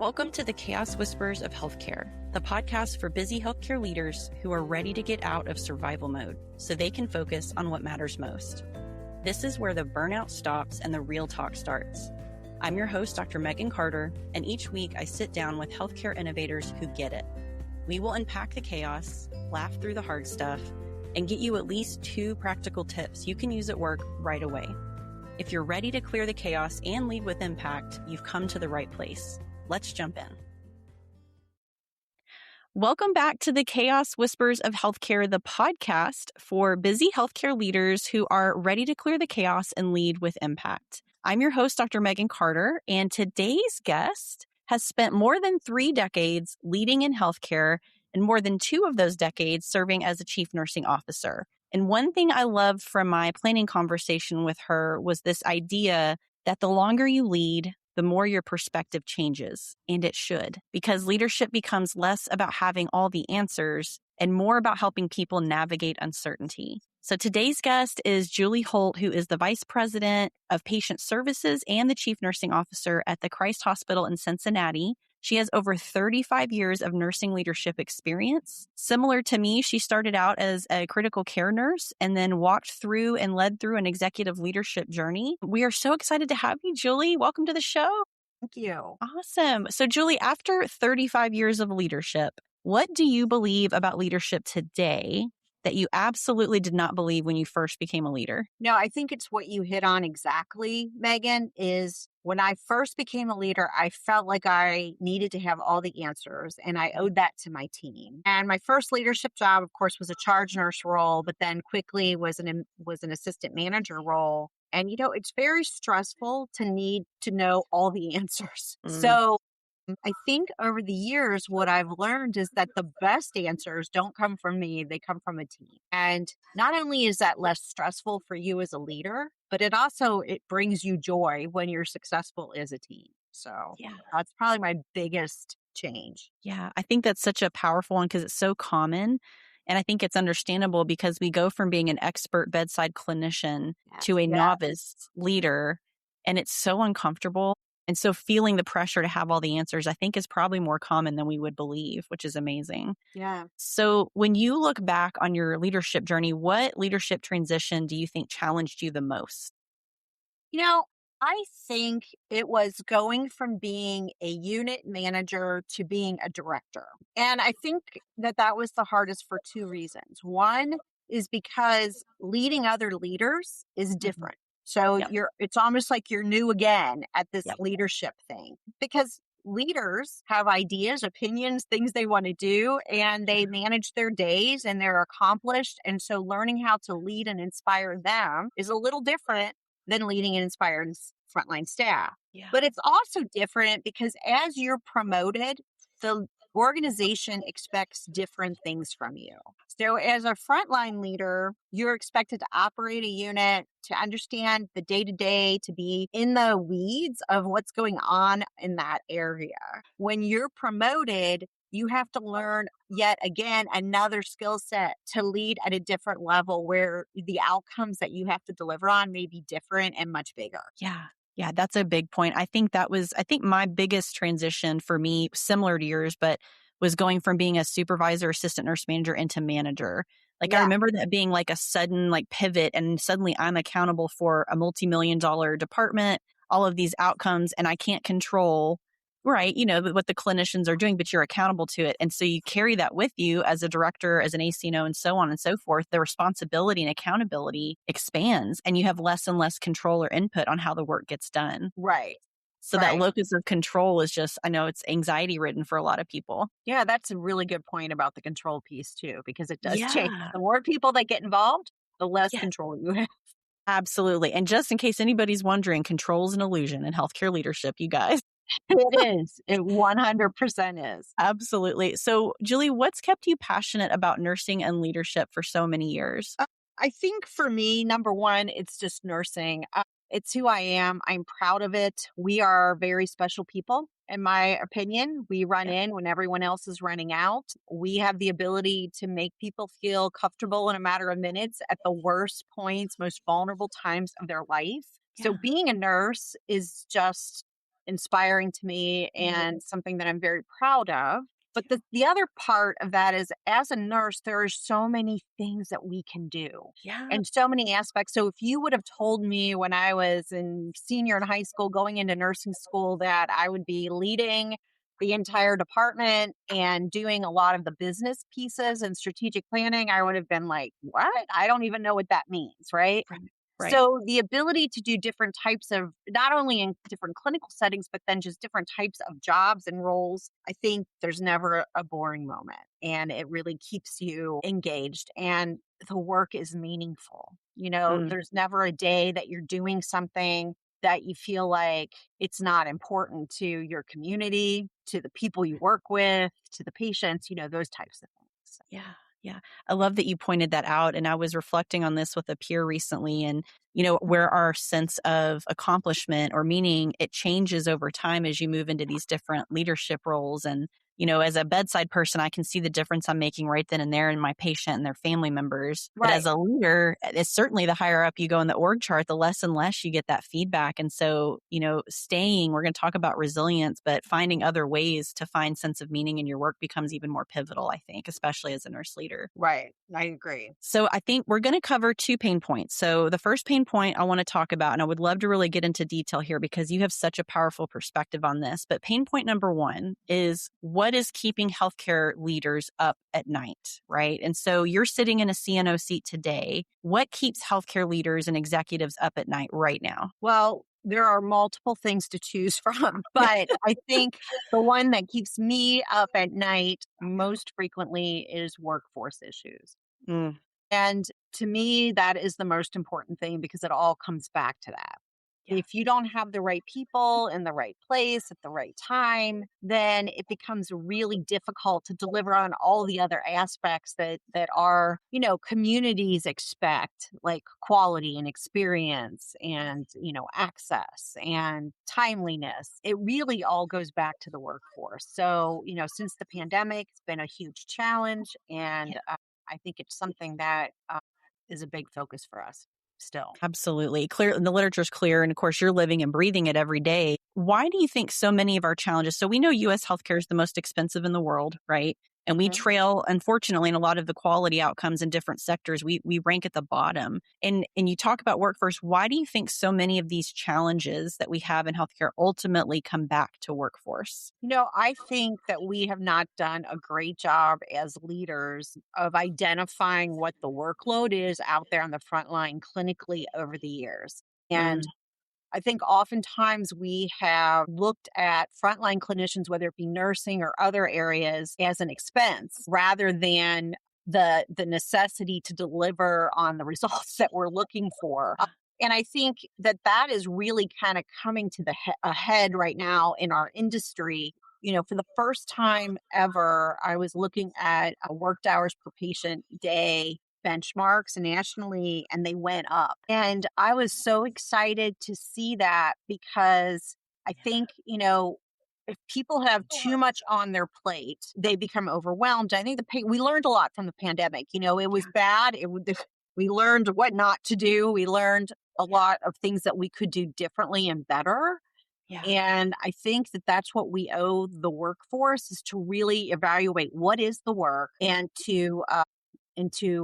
Welcome to the Chaos Whispers of Healthcare, the podcast for busy healthcare leaders who are ready to get out of survival mode so they can focus on what matters most. This is where the burnout stops and the real talk starts. I'm your host, Dr. Megan Carter, and each week I sit down with healthcare innovators who get it. We will unpack the chaos, laugh through the hard stuff, and get you at least 2 practical tips you can use at work right away. If you're ready to clear the chaos and lead with impact, you've come to the right place. Let's jump in. Welcome back to the Chaos Whispers of Healthcare, the podcast for busy healthcare leaders who are ready to clear the chaos and lead with impact. I'm your host, Dr. Megan Carter, and today's guest has spent more than 3 decades leading in healthcare and more than 2 of those decades serving as a chief nursing officer. And one thing I loved from my planning conversation with her was this idea that the longer you lead, the more your perspective changes, and it should, because leadership becomes less about having all the answers and more about helping people navigate uncertainty. So today's guest is Julie Holt, who is the Vice President of Patient Services and the Chief Nursing Officer at the Christ Hospital in Cincinnati. She has over 35 years of nursing leadership experience. Similar to me, she started out as a critical care nurse and then walked through and led through an executive leadership journey. We are so excited to have you, Julie. Welcome to the show. Thank you. Awesome. So, Julie, after 35 years of leadership, what do you believe about leadership today that you absolutely did not believe when you first became a leader? No, I think it's what you hit on exactly, Megan, is when I first became a leader, I felt like I needed to have all the answers and I owed that to my team. And my first leadership job, of course, was a charge nurse role, but then quickly was an assistant manager role. And, it's very stressful to need to know all the answers. So I think over the years, what I've learned is that the best answers don't come from me, they come from a team. And not only is that less stressful for you as a leader, but it brings you joy when you're successful as a team. So that's probably my biggest change. Yeah, I think that's such a powerful one because it's so common. And I think it's understandable because we go from being an expert bedside clinician to a novice leader, and it's so uncomfortable. And so feeling the pressure to have all the answers, I think is probably more common than we would believe, which is amazing. Yeah. So when you look back on your leadership journey, what leadership transition do you think challenged you the most? I think it was going from being a unit manager to being a director. And I think that was the hardest for 2 reasons. One is because leading other leaders is different. So it's almost like you're new again at this leadership thing, because leaders have ideas, opinions, things they want to do, and they manage their days and they're accomplished. And so learning how to lead and inspire them is a little different than leading and inspiring frontline staff. Yeah. But it's also different because as you're promoted, the organization expects different things from you. So as a frontline leader, you're expected to operate a unit, to understand the day-to-day, to be in the weeds of what's going on in that area. When you're promoted, you have to learn yet again another skill set to lead at a different level where the outcomes that you have to deliver on may be different and much bigger. Yeah, that's a big point. I think my biggest transition for me, similar to yours, but was going from being a supervisor, assistant nurse manager into manager. I remember that being like a sudden pivot, and suddenly I'm accountable for a multi-million-dollar department, all of these outcomes, and I can't control, right, what the clinicians are doing, but you're accountable to it. And so you carry that with you as a director, as an ACNO, and so on and so forth. The responsibility and accountability expands, and you have less and less control or input on how the work gets done. Right. So that locus of control is just, I know it's anxiety ridden for a lot of people. Yeah, that's a really good point about the control piece too, because it does change. The more people that get involved, the less control you have. Absolutely. And just in case anybody's wondering, control is an illusion in healthcare leadership, you guys. It is. It 100% is. Absolutely. So, Julie, what's kept you passionate about nursing and leadership for so many years? I think for me, number one, it's just nursing. It's who I am. I'm proud of it. We are very special people, in my opinion. We run in when everyone else is running out. We have the ability to make people feel comfortable in a matter of minutes at the worst points, most vulnerable times of their life. So being a nurse is just inspiring to me and something that I'm very proud of. But the other part of that is as a nurse, there are so many things that we can do Yeah. and so many aspects. So if you would have told me when I was in senior in high school, going into nursing school, that I would be leading the entire department and doing a lot of the business pieces and strategic planning, I would have been like, what? I don't even know what that means. Right. Right. Right. So the ability to do different types of, not only in different clinical settings, but then just different types of jobs and roles, I think there's never a boring moment, and it really keeps you engaged and the work is meaningful. Mm. There's never a day that you're doing something that you feel like it's not important to your community, to the people you work with, to the patients, those types of things. Yeah. Yeah. I love that you pointed that out. And I was reflecting on this with a peer recently, and, where our sense of accomplishment or meaning, it changes over time as you move into these different leadership roles. And, as a bedside person, I can see the difference I'm making right then and there in my patient and their family members. But as Right. a leader, it's certainly the higher up you go in the org chart, the less and less you get that feedback. And so, we're going to talk about resilience, but finding other ways to find sense of meaning in your work becomes even more pivotal, I think, especially as a nurse leader. Right. I agree. So I think we're going to cover 2 pain points. So the first pain point I want to talk about, and I would love to really get into detail here because you have such a powerful perspective on this. But pain point number 1 is what is keeping healthcare leaders up at night, right? And so you're sitting in a CNO seat today. What keeps healthcare leaders and executives up at night right now? Well, there are multiple things to choose from, but I think the one that keeps me up at night most frequently is workforce issues. Mm, And to me, that is the most important thing because it all comes back to that. yeah. If you don't have the right people in the right place at the right time, then it becomes really difficult to deliver on all the other aspects that our, communities expect, like quality and experience and, access and timeliness. It really all goes back to the workforce. So, since the pandemic, it's been a huge challenge, and I think it's something that is a big focus for us still. Absolutely. Clear. The literature's clear. And of course, you're living and breathing it every day. Why do you think so many of our challenges? So we know US healthcare is the most expensive in the world, right? And we Mhm. trail, unfortunately, in a lot of the quality outcomes in different sectors. We rank at the bottom. And you talk about workforce. Why do you think so many of these challenges that we have in healthcare ultimately come back to workforce? I think that we have not done a great job as leaders of identifying what the workload is out there on the front line clinically over the years. And Mm, I think oftentimes we have looked at frontline clinicians, whether it be nursing or other areas, as an expense rather than the necessity to deliver on the results that we're looking for. And I think that is really kind of coming to the ahead right now in our industry. For the first time ever, I was looking at worked hours per patient day benchmarks nationally, and they went up. And I was so excited to see that because I think, if people have too much on their plate, they become overwhelmed. I think we learned a lot from the pandemic. It was bad. We learned what not to do. We learned a lot of things that we could do differently and better. yeah. And I think that that's what we owe the workforce, is to really evaluate what is the work and to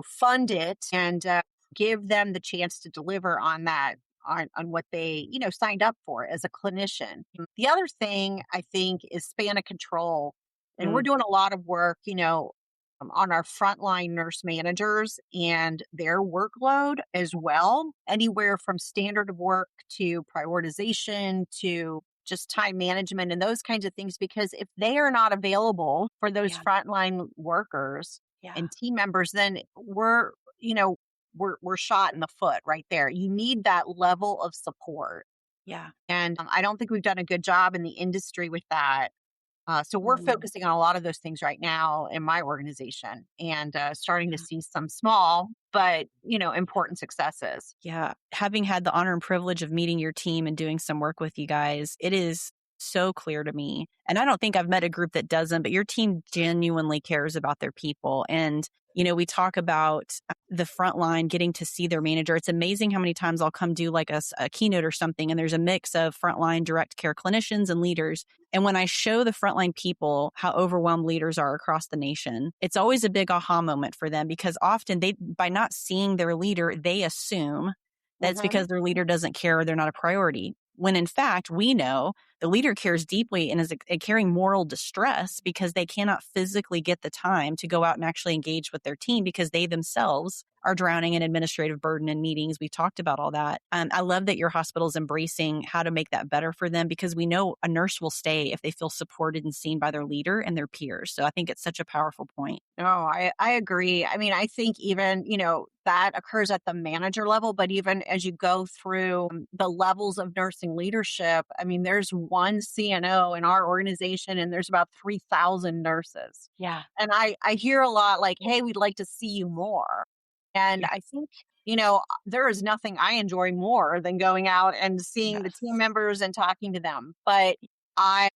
fund it and give them the chance to deliver on that, on what they signed up for as a clinician. The other thing I think is span of control, and we're Mm, doing a lot of work on our frontline nurse managers and their workload as well, anywhere from standard of work to prioritization to just time management and those kinds of things. Because if they are not available for those yeah. frontline workers Yeah. and team members, then we're shot in the foot right there. You need that level of support. Yeah. And I don't think we've done a good job in the industry with that. So we're Mm. focusing on a lot of those things right now in my organization, and starting to see some small but important successes. Yeah. Having had the honor and privilege of meeting your team and doing some work with you guys, it is so clear to me. And I don't think I've met a group that doesn't, but your team genuinely cares about their people. And, we talk about the front line getting to see their manager. It's amazing how many times I'll come do like a keynote or something, and there's a mix of frontline direct care clinicians and leaders. And when I show the frontline people how overwhelmed leaders are across the nation, it's always a big aha moment for them, because often by not seeing their leader, they assume that's because their leader doesn't care or they're not a priority. When in fact, we know the leader cares deeply and is carrying moral distress because they cannot physically get the time to go out and actually engage with their team because they themselves are drowning in administrative burden and meetings. We've talked about all that. I love that your hospital is embracing how to make that better for them, because we know a nurse will stay if they feel supported and seen by their leader and their peers. So I think it's such a powerful point. Oh, I agree. I mean, I think even, that occurs at the manager level, but even as you go through the levels of nursing leadership, I mean, there's one CNO in our organization and there's about 3,000 nurses. Yeah. And I hear a lot like, hey, we'd like to see you more. And I think, there is nothing I enjoy more than going out and seeing the team members and talking to them. But I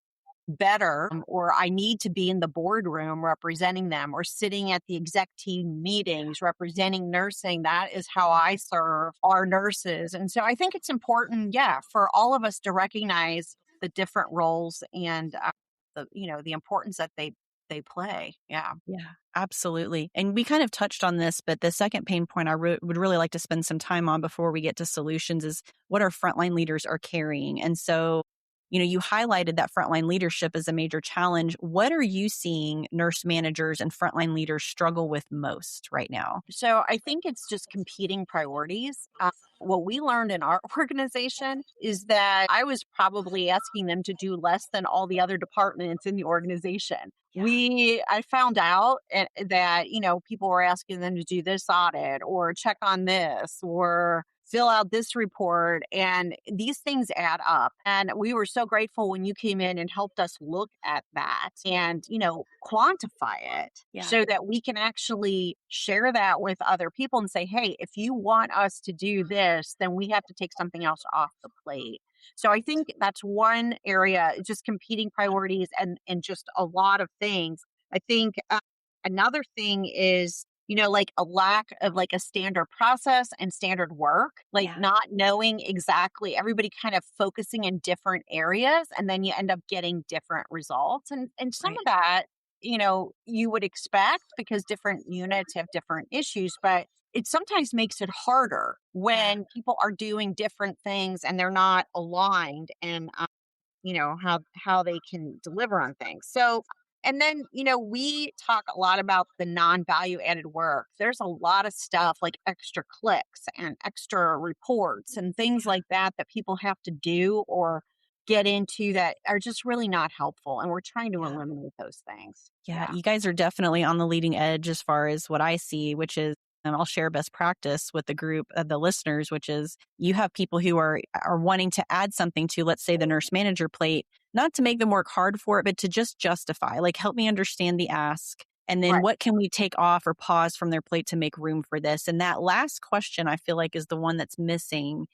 need to be in the boardroom representing them, or sitting at the exec team meetings representing nursing. That is how I serve our nurses. And so I think it's important, for all of us to recognize the different roles and the importance that they play. Yeah. Yeah, absolutely. And we kind of touched on this, but the second pain point I would really like to spend some time on before we get to solutions is what our frontline leaders are carrying. And so, you highlighted that frontline leadership is a major challenge. What are you seeing nurse managers and frontline leaders struggle with most right now? So I think it's just competing priorities. What we learned in our organization is that I was probably asking them to do less than all the other departments in the organization. I found out that, people were asking them to do this audit or check on this or fill out this report, and these things add up. And we were so grateful when you came in and helped us look at that and, quantify it so that we can actually share that with other people and say, hey, if you want us to do this, then we have to take something else off the plate. So I think that's one area, just competing priorities and just a lot of things. I think another thing is, like a lack of like a standard process and standard work, not knowing exactly, everybody kind of focusing in different areas, and then you end up getting different results. And some of that, you would expect because different units have different issues, but it sometimes makes it harder when people are doing different things and they're not aligned and, how they can deliver on things. So, and then, we talk a lot about the non-value added work. There's a lot of stuff like extra clicks and extra reports and things like that people have to do or get into that are just really not helpful. And we're trying to eliminate those things. Yeah, you guys are definitely on the leading edge as far as what I see, which is, and I'll share best practice with the group of the listeners, which is you have people who are wanting to add something to, let's say, the nurse manager plate, not to make them work hard for it, but to just justify, like, help me understand the ask. And then what can we take off or pause from their plate to make room for this? And that last question, I feel like, is the one that's missing.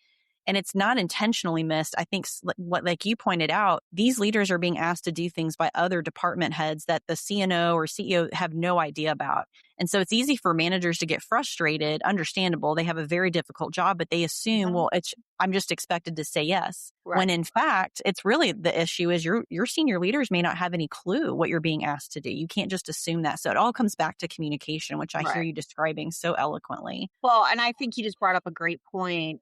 And it's not intentionally missed. I think what, like you pointed out, these leaders are being asked to do things by other department heads that the CNO or CEO have no idea about. And so it's easy for managers to get frustrated. Understandable. They have a very difficult job, but they assume, well, I'm just expected to say yes. Right. When in fact, it's really the issue is your senior leaders may not have any clue what you're being asked to do. You can't just assume that. So it all comes back to communication, which I hear you describing so eloquently. Well, and I think you just brought up a great point.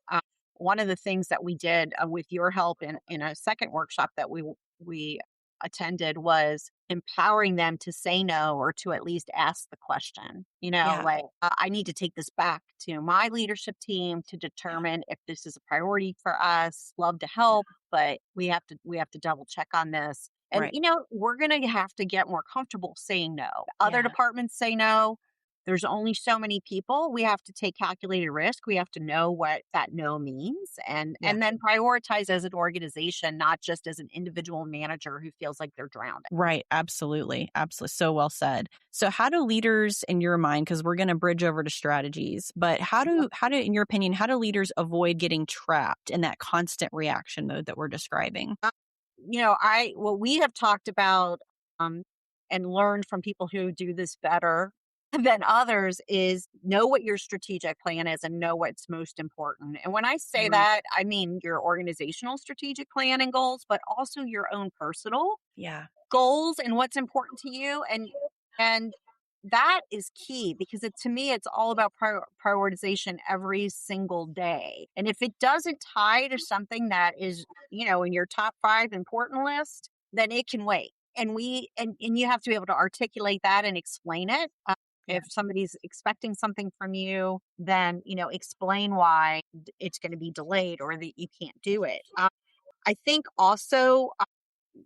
One of the things that we did with your help in a second workshop that we attended was empowering them to say no or to at least ask the question. I need to take this back to my leadership team to determine if this is a priority for us. Love to help, but we have to double check on this. And we're going to have to get more comfortable saying no. Other departments say no. There's only so many people. We have to take calculated risk. We have to know what that no means and then prioritize as an organization, not just as an individual manager who feels like they're drowning. Right. Absolutely. Absolutely. So well said. So how do leaders, in your mind, because we're going to bridge over to strategies, but how do, in your opinion, how do leaders avoid getting trapped in that constant reaction mode that we're describing? what we have talked about um, and learned from people who do this better than others is know what your strategic plan is and know what's most important. And when I say Mm, that, I mean your organizational strategic plan and goals, but also your own personal yeah. goals and what's important to you. And that is key because to me it's all about prioritization every single day. And if it doesn't tie to something that is in your top 5 important list, then it can wait. And you have to be able to articulate that and explain it. Yeah. If somebody's expecting something from you, then explain why it's going to be delayed or that you can't do it. I think also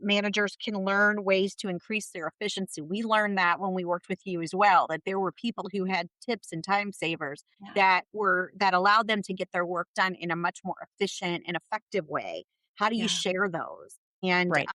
managers can learn ways to increase their efficiency. We learned that when we worked with you as well, that there were people who had tips and time savers Yeah. that allowed them to get their work done in a much more efficient and effective way. How do you Yeah. share those? And Right.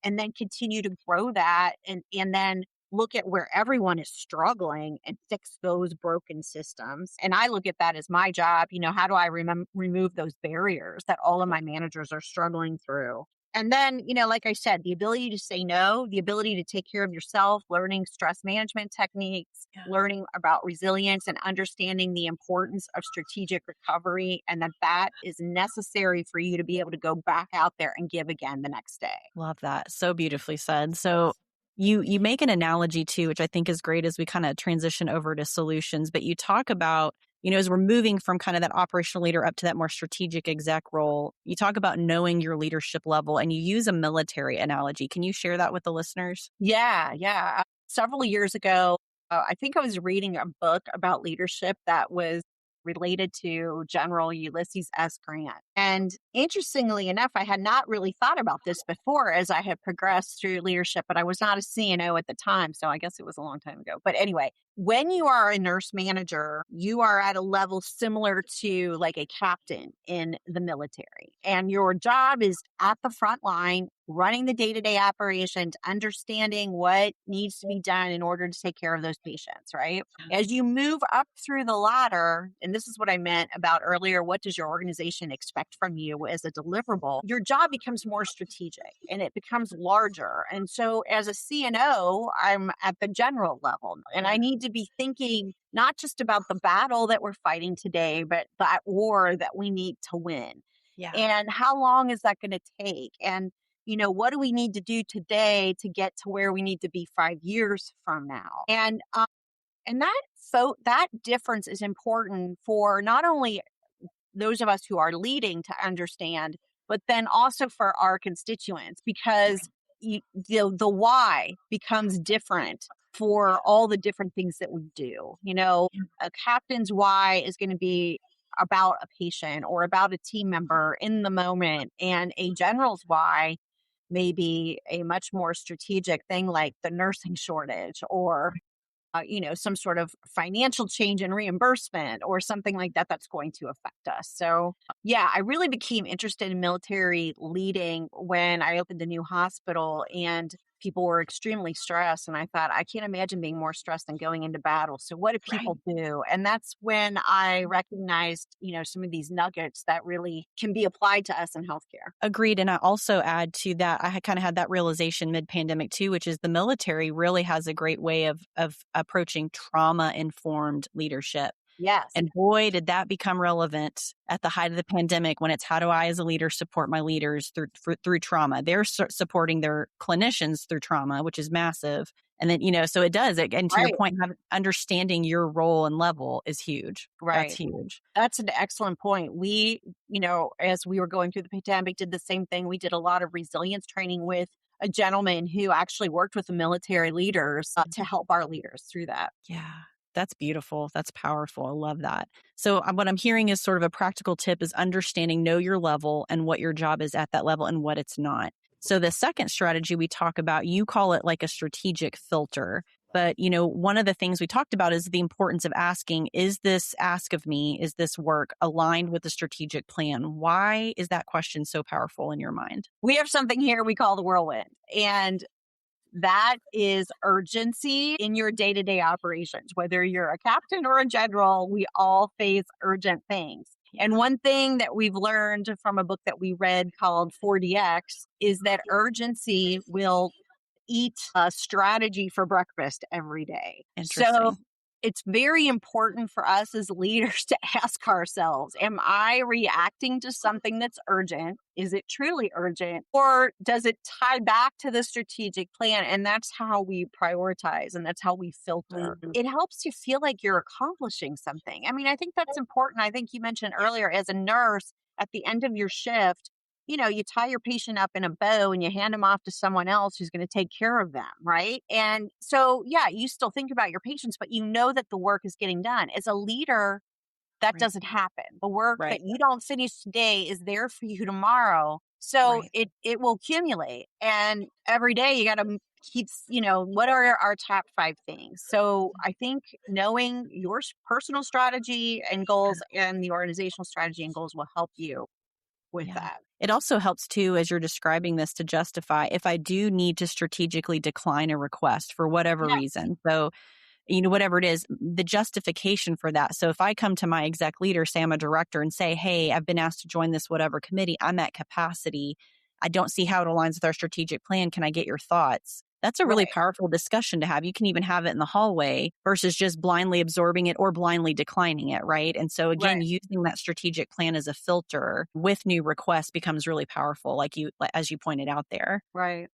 and then continue to grow that and then look at where everyone is struggling and fix those broken systems. And I look at that as my job. How do I remove those barriers that all of my managers are struggling through? And then, like I said, the ability to say no, the ability to take care of yourself, learning stress management techniques, Yeah. learning about resilience and understanding the importance of strategic recovery, and that is necessary for you to be able to go back out there and give again the next day. Love that. So beautifully said. So you make an analogy too, which I think is great as we kind of transition over to solutions, but you talk about, as we're moving from kind of that operational leader up to that more strategic exec role, you talk about knowing your leadership level and you use a military analogy. Can you share that with the listeners? Yeah, yeah. Several years ago, I think I was reading a book about leadership that was related to General Ulysses S. Grant. And interestingly enough, I had not really thought about this before as I had progressed through leadership, but I was not a CNO at the time. So I guess it was a long time ago. But anyway, when you are a nurse manager, you are at a level similar to like a captain in the military. And your job is at the front line, running the day to day operations, understanding what needs to be done in order to take care of those patients, right? As you move up through the ladder, and this is what I meant about earlier, what does your organization expect from you as a deliverable? Your job becomes more strategic and it becomes larger. And so as a CNO, I'm at the general level and I need to be thinking not just about the battle that we're fighting today, but that war that we need to win. Yeah. And how long is that going to take? And what do we need to do today to get to where we need to be 5 years from now? And that difference is important for not only those of us who are leading to understand, but then also for our constituents because the why becomes different for all the different things that we do. A captain's why is going to be about a patient or about a team member in the moment, and a general's why may be a much more strategic thing like the nursing shortage or some sort of financial change in reimbursement or something like that that's going to affect us. So, yeah, I really became interested in military leading when I opened a new hospital and people were extremely stressed. And I thought, I can't imagine being more stressed than going into battle. So, what do Right. people do? And that's when I recognized, some of these nuggets that really can be applied to us in healthcare. Agreed. And I also add to that, I had kind of had that realization mid-pandemic too, which is the military really has a great way of approaching trauma-informed leadership. Yes. And boy, did that become relevant at the height of the pandemic when it's how do I as a leader support my leaders through trauma? They're supporting their clinicians through trauma, which is massive. And then, so it does. And to your Right. point, understanding your role and level is huge. That's Right. huge. That's an excellent point. We, as we were going through the pandemic, did the same thing. We did a lot of resilience training with a gentleman who actually worked with the military leaders to help our leaders through that. Yeah. That's beautiful. That's powerful. I love that. So what I'm hearing is sort of a practical tip is understanding, know your level and what your job is at that level and what it's not. So the second strategy we talk about, you call it like a strategic filter. But, one of the things we talked about is the importance of asking, is this ask of me, is this work aligned with the strategic plan? Why is that question so powerful in your mind? We have something here we call the whirlwind. And that is urgency in your day to day operations. Whether you're a captain or a general, we all face urgent things. And one thing that we've learned from a book that we read called 4DX is that urgency will eat a strategy for breakfast every day. So Interesting. it's very important for us as leaders to ask ourselves, am I reacting to something that's urgent? Is it truly urgent? Or does it tie back to the strategic plan? And that's how we prioritize and that's how we filter. It helps you feel like you're accomplishing something. I mean, I think that's important. I think you mentioned earlier as a nurse at the end of your shift, you tie your patient up in a bow and you hand them off to someone else who's going to take care of them, right? And so, yeah, you still think about your patients, but you know that the work is getting done. As a leader, that Right. doesn't happen. The work that Right. you don't finish today is there for you tomorrow. So Right. it will accumulate. And every day you got to keep, what are our top 5 things? So I think knowing your personal strategy and goals and the organizational strategy and goals will help you with Yeah. that. It also helps too, as you're describing this, to justify if I do need to strategically decline a request for whatever Yes. reason. So, whatever it is, the justification for that. So if I come to my exec leader, say I'm a director, and say, hey, I've been asked to join this whatever committee, I'm at capacity. I don't see how it aligns with our strategic plan. Can I get your thoughts? That's a really Right. powerful discussion to have. You can even have it in the hallway versus just blindly absorbing it or blindly declining it, right? And so again, Right. using that strategic plan as a filter with new requests becomes really powerful, as you pointed out there. Right.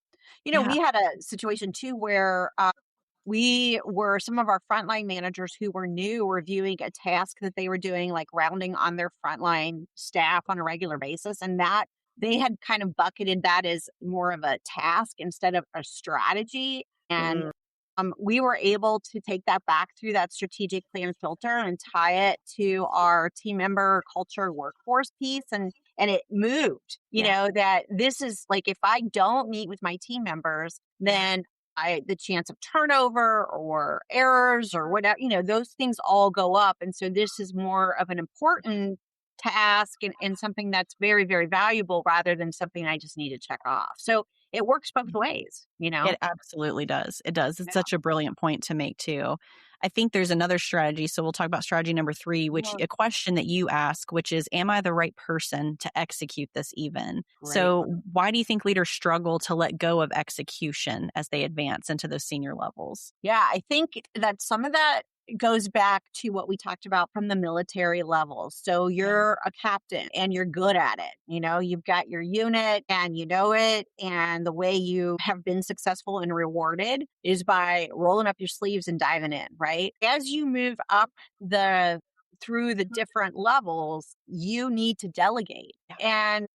Yeah. We had a situation too where some of our frontline managers who were new were viewing a task that they were doing, like rounding on their frontline staff on a regular basis. And that they had kind of bucketed that as more of a task instead of a strategy. And Mm. we were able to take that back through that strategic plan filter and tie it to our team member culture workforce piece. And it moved, Yeah. that this is like, if I don't meet with my team members, then the chance of turnover or errors or whatever, those things all go up. And so this is more of an important task and something that's very, very valuable rather than something I just need to check off. So it works both ways. It absolutely does. It does. It's Yeah. such a brilliant point to make too. I think there's another strategy. So we'll talk about strategy number 3, which Yeah. a question that you ask, which is, am I the right person to execute this even? Great So one. why do you think leaders struggle to let go of execution as they advance into those senior levels? Yeah, I think that some of that goes back to what we talked about from the military levels. So Yeah. you're a captain and you're good at it. You've got your unit and you know it. And the way you have been successful and rewarded is by rolling up your sleeves and diving in, right? As you move up the through the different levels, you need to delegate. Yeah. And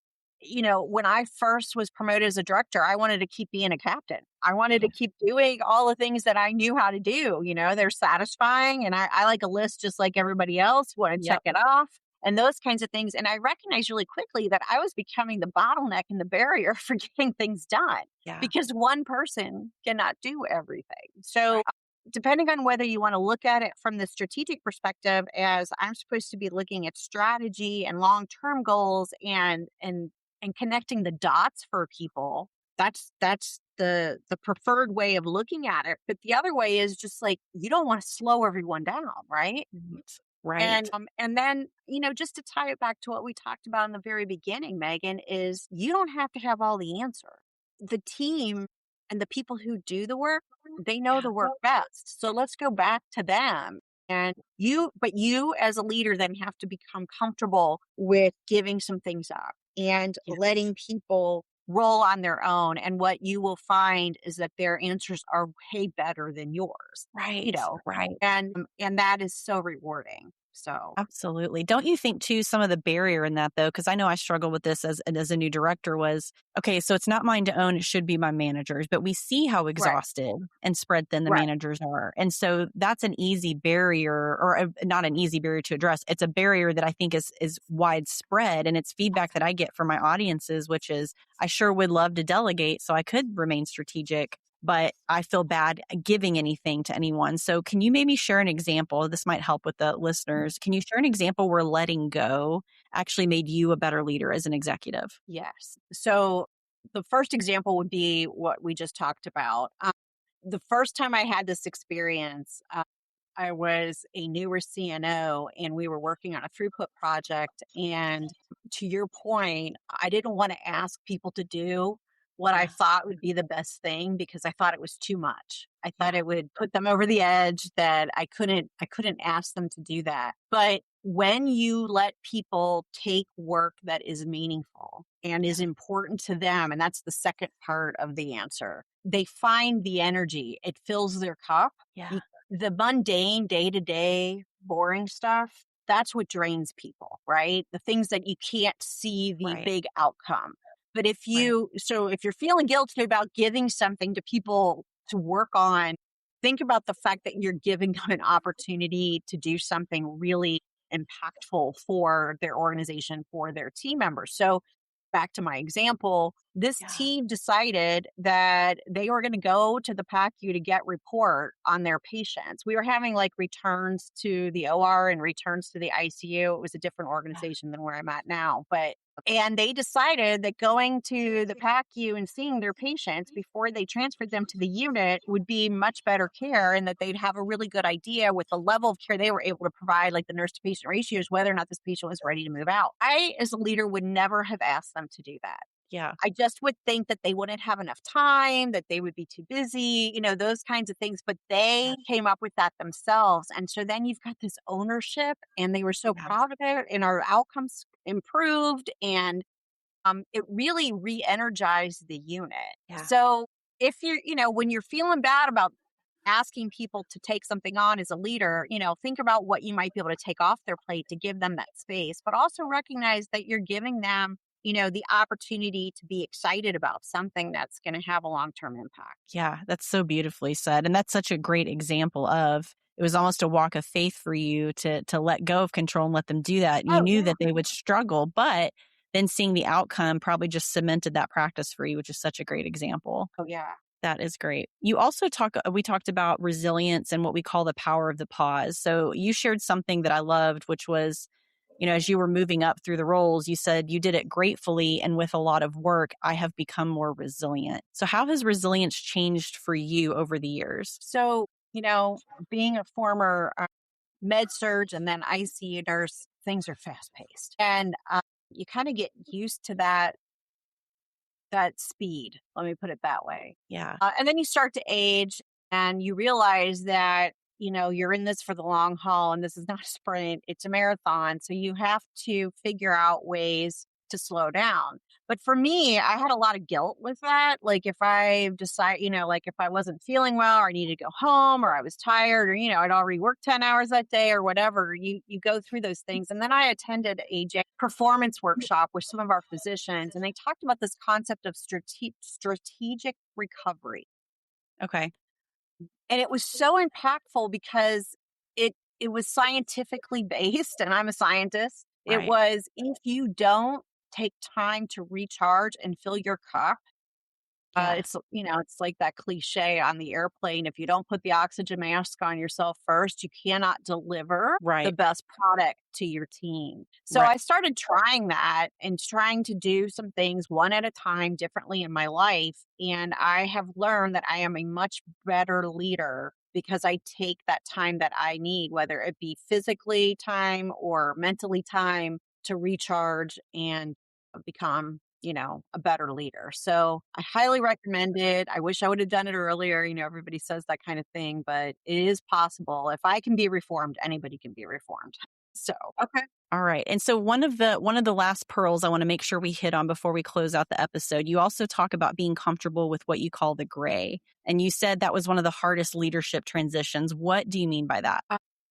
when I first was promoted as a director, I wanted to keep being a captain. I wanted to keep doing all the things that I knew how to do. They're satisfying. And I like a list just like everybody else, want to check Yep. it off and those kinds of things. And I recognized really quickly that I was becoming the bottleneck and the barrier for getting things done Yeah. because one person cannot do everything. So, Right. depending on whether you want to look at it from the strategic perspective, as I'm supposed to be looking at strategy and long-term goals and connecting the dots for people, that's the preferred way of looking at it. But the other way is just like, you don't want to slow everyone down, right? Right. And then, just to tie it back to what we talked about in the very beginning, Megan, is you don't have to have all the answer. The team and the people who do the work, they know Yeah. the work best. So let's go back to them. But you as a leader then have to become comfortable with giving some things up and Yes. letting people roll on their own. And what you will find is that their answers are way better than yours, Right. Right. and that is so rewarding. So Absolutely. Don't you think too, some of the barrier in that though, because I know I struggle with this as a new director was, okay, so it's not mine to own, it should be my manager's, but we see how right, exhausted and spread thin the right, managers are. And so that's an easy barrier or not an easy barrier to address. It's a barrier that I think is widespread, and it's feedback that I get from my audiences, which is I sure would love to delegate so I could remain strategic, but I feel bad giving anything to anyone. So can you maybe share an example? This might help with the listeners. Can you share an example where letting go actually made you a better leader as an executive? yes. So the first example would be what we just talked about. The first time I had this experience, I was a newer CNO and we were working on a throughput project. And to your point, I didn't want to ask people to do what I Yeah. thought would be the best thing because I thought it was too much. I thought Yeah. it would put them over the edge that I couldn't ask them to do that. But when you let people take work that is meaningful and Yeah. is important to them, and that's the second part of the answer, they find the energy. It fills their cup. Yeah. The mundane, day to day, boring stuff, that's what drains people, right? The things that you can't see the Right. big outcome. But Right. if you're feeling guilty about giving something to people to work on, think about the fact that you're giving them an opportunity to do something really impactful for their organization, for their team members. So back to my example, this Yeah. team decided that they were going to go to the PACU to get report on their patients. We were having like returns to the OR and returns to the ICU. It was a different Yeah. organization than where I'm at now, and they decided that going to the PACU and seeing their patients before they transferred them to the unit would be much better care and that they'd have a really good idea with the level of care they were able to provide, like the nurse to patient ratios, whether or not this patient was ready to move out. I, as a leader, would never have asked them to do that. Yeah. I just would think that they wouldn't have enough time, that they would be too busy, those kinds of things. But Yeah. they came up with that themselves. And so then you've got this ownership, and they were so Yeah. proud of it, and our outcomes improved. And it really re energized the unit. Yeah. So if when you're feeling bad about asking people to take something on as a leader, think about what you might be able to take off their plate to give them that space, but also recognize that you're giving them, the opportunity to be excited about something that's going to have a long term impact. Yeah, that's so beautifully said. And that's such a great example of it was almost a walk of faith for you to let go of control and let them do that. You Oh, knew yeah. that they would struggle, but then seeing the outcome probably just cemented that practice for you, which is such a great example. Oh, yeah. That is great. You also we talked about resilience and what we call the power of the pause. So you shared something that I loved, which was, as you were moving up through the roles, you said you did it gratefully and with a lot of work, I have become more resilient. So how has resilience changed for you over the years? So, being a former med surge and then ICU nurse, things are fast paced. And you kind of get used to that speed. Let me put it that way. Yeah. And then you start to age and you realize that, you're in this for the long haul and this is not a sprint, it's a marathon. So you have to figure out ways to slow down. But for me, I had a lot of guilt with that. Like if I decide, like if I wasn't feeling well or I needed to go home or I was tired or, I'd already worked 10 hours that day or whatever, you go through those things. And then I attended a performance workshop with some of our physicians and they talked about this concept of strategic recovery. Okay. And it was so impactful because it was scientifically based, and I'm a scientist. It Right. was if you don't take time to recharge and fill your cup, Yeah. it's like that cliche on the airplane. If you don't put the oxygen mask on yourself first, you cannot deliver the Right. best product to your team. So Right. I started trying that and trying to do some things one at a time differently in my life. And I have learned that I am a much better leader because I take that time that I need, whether it be physically time or mentally time to recharge and become a better leader. So I highly recommend it. I wish I would have done it earlier. Everybody says that kind of thing, but it is possible. If I can be reformed, anybody can be reformed. So, okay. All right. And so one of the last pearls I want to make sure we hit on before we close out the episode, you also talk about being comfortable with what you call the gray. And you said that was one of the hardest leadership transitions. What do you mean by that?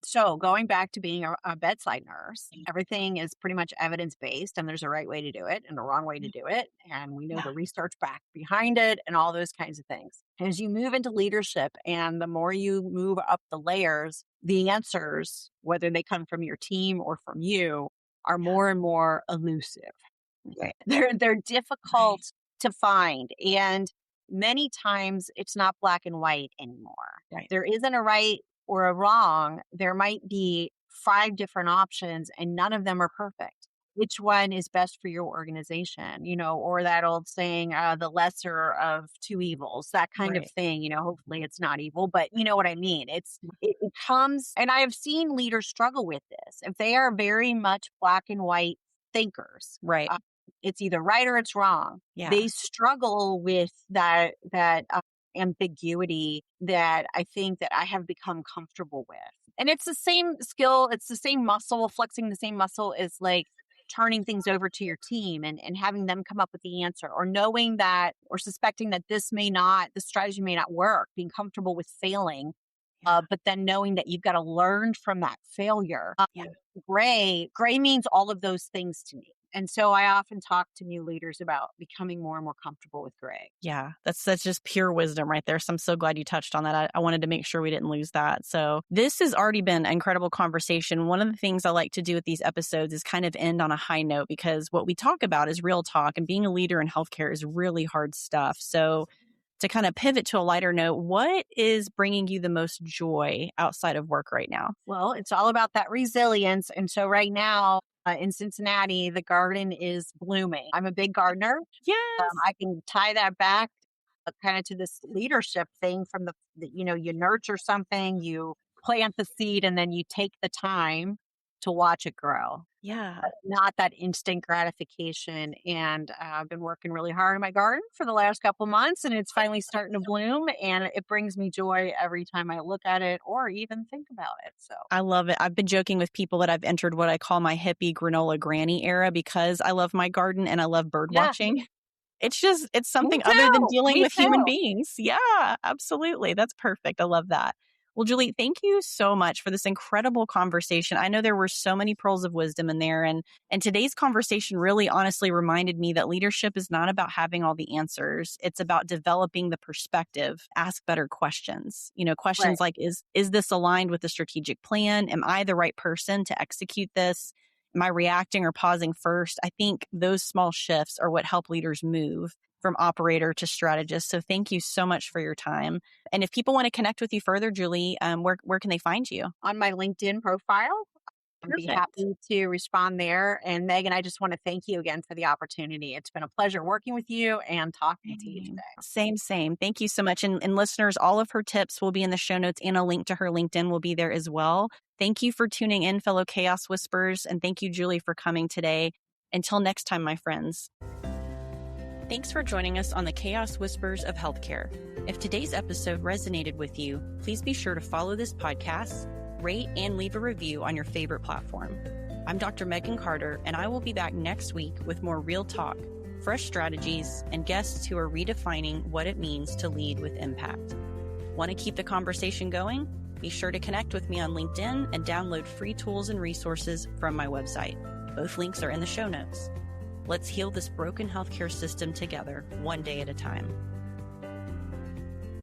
So going back to being a bedside nurse, everything is pretty much evidence based, and there's a right way to do it and a wrong way to do it, and we know Yeah. the research back behind it, and all those kinds of things. As you move into leadership, and the more you move up the layers, the answers, whether they come from your team or from you, are more and more elusive. Right. They're Right. difficult to find, and many times it's not black and white anymore. Right. There isn't a right or a wrong. There might be 5 different options and none of them are perfect. which one is best for your organization, or that old saying, the lesser of two evils, that kind of Right. thing. Hopefully it's not evil, but you know what I mean? It comes, and I have seen leaders struggle with this. If they are very much black and white thinkers, Right. it's either right or it's wrong. Yeah. They struggle with that ambiguity that I think that I have become comfortable with. And it's the same skill, it's the same muscle, flexing the same muscle is like turning things over to your team and having them come up with the answer, or knowing that or suspecting that this strategy may not work, being comfortable with failing, but then knowing that you've got to learn from that failure. Yeah. Gray means all of those things to me. And so I often talk to new leaders about becoming more and more comfortable with gray. Yeah, that's just pure wisdom right there. So I'm so glad you touched on that. I wanted to make sure we didn't lose that. So this has already been an incredible conversation. One of the things I like to do with these episodes is kind of end on a high note, because what we talk about is real talk, and being a leader in healthcare is really hard stuff. So to kind of pivot to a lighter note, what is bringing you the most joy outside of work right now? Well, it's all about that resilience. And so right now, in Cincinnati, the garden is blooming. I'm a big gardener. Yes. I can tie that back kind of to this leadership thing from you nurture something, you plant the seed, and then you take the time to watch it grow. Yeah. Not that instant gratification. And I've been working really hard in my garden for the last couple months, and it's finally starting to bloom. And it brings me joy every time I look at it or even think about it. So I love it. I've been joking with people that I've entered what I call my hippie granola granny era, because I love my garden and I love bird watching. It's something other than dealing with human beings. Yeah, absolutely. That's perfect. I love that. Well, Julie, thank you so much for this incredible conversation. I know there were so many pearls of wisdom in there. And today's conversation really honestly reminded me that leadership is not about having all the answers. It's about developing the perspective, ask better questions. Questions like, is this aligned with the strategic plan? Am I the right person to execute this? Am I reacting or pausing first? I think those small shifts are what help leaders move from operator to strategist. So thank you so much for your time. And if people want to connect with you further, Julie, where can they find you? On my LinkedIn profile. I'd be happy to respond there. And Megan, I just want to thank you again for the opportunity. It's been a pleasure working with you and talking to you today. Same. Thank you so much. And listeners, all of her tips will be in the show notes, and a link to her LinkedIn will be there as well. Thank you for tuning in, fellow Chaos Whisperers. And thank you, Julie, for coming today. Until next time, my friends. Thanks for joining us on the Chaos Whispers of Healthcare. If today's episode resonated with you, please be sure to follow this podcast, rate, and leave a review on your favorite platform. I'm Dr. Megan Carter, and I will be back next week with more real talk, fresh strategies, and guests who are redefining what it means to lead with impact. Want to keep the conversation going? Be sure to connect with me on LinkedIn and download free tools and resources from my website. Both links are in the show notes. Let's heal this broken healthcare system together, one day at a time.